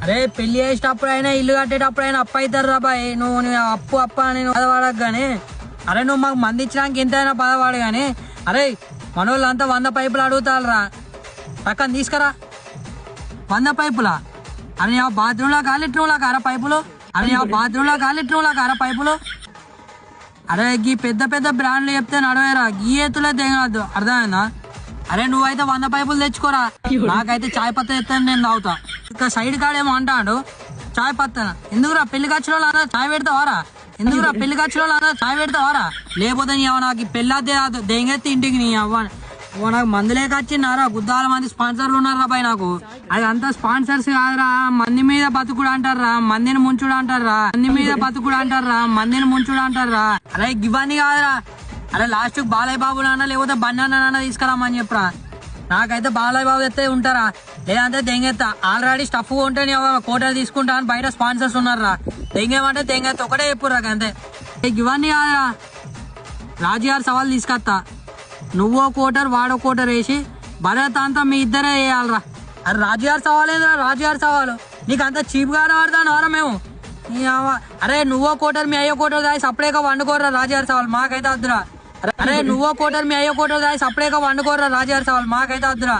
అరే పెళ్లి చేసేటప్పుడు అయినా ఇల్లు కట్టేటప్పుడు అయినా అప్పు అవుతారు రా బాయ్. నువ్వు అప్పు అని పదవాడకు గానీ, అరే నువ్వు మాకు మంది ఇచ్చడానికి ఎంతైనా పదవాడు కానీ, అరే మనోళ్ళంతా 100 పైపులు అడుగుతారా, పక్కన తీసుకురా 100 పైపులా. అరే ఆ బాత్రూంలో లెట్రూమ్లో కారా పైపులు, పైపులు. అరే గీ పెద్ద పెద్ద బ్రాండ్లు చెప్తే నడవేరా, గీ ఎత్తులో తెగదు, అర్థమైందా? అరే నువ్వైతే 100 పైపులు తెచ్చుకోరా, నాకైతే చాయ్ పత్త ఎత్తాను, నేను తాగుతా. ఇక సైడ్ కాడేమో అంటాడు చాయ్ పత్తన. ఎందుకురా పెళ్లి ఖర్చులో చాయ్ పెడతావారా, లేకపోతే నీ అవ్వ నాకు పెళ్ళి దెంగెత్తి ఇంటికి నీ అవ్వ నాకు మందులేక వచ్చినారా, గుద్దాల మంది స్పాన్సర్లు ఉన్నారా బాయ్. నాకు అది అంతా స్పాన్సర్స్ కాదురా, మంది మీద బతుకుడు అంటారా, మందిని ముంచుడు అంటారా. అరే ఇవన్నీ కాదురా, అరే లాస్ట్ బాలయ్య బాబు నాన్న లేకపోతే బన్నాన్న తీసుకురామని చెప్పరా. నాకైతే బాలయ్య బాబు ఎత్తే ఉంటారా, లేదంటే దెంగెత్తా. ఆల్రెడీ స్టఫ్ ఉంటే కోటర్ తీసుకుంటా అని బయట స్పాన్సర్స్ ఉన్నారా. దెంగేమంటే దెంగెత్త ఒకటే చెప్పురా అంతే. ఇవన్నీ కాదురా, రాజుగారు సవాల్ తీసుకొస్తా. నువ్వో కోటర్ వాడో కోటర్ వేసి భరత్ అంతా మీ ఇద్దరే వేయాలరా. అరే రాజుగారు సవాల్ ఏంద్రా, రాజుగారు సవాలు నీకు అంత చీప్ గా ఆడతాను వారా మేము. అరే నువ్వో కోటర్ మీ అయ్యో కోటర్ దాయి సపరేట్గా వండుకోర్రా రాజుగారు సవాల్, మాకైతే వద్దురా. అరే నువ్వో కోటర్ మీ అయ్యో కోటర్ దాయి సపరేట్గా వండుకోర్రా రాజుగారు సవాల్, మాకైతే వద్దురా.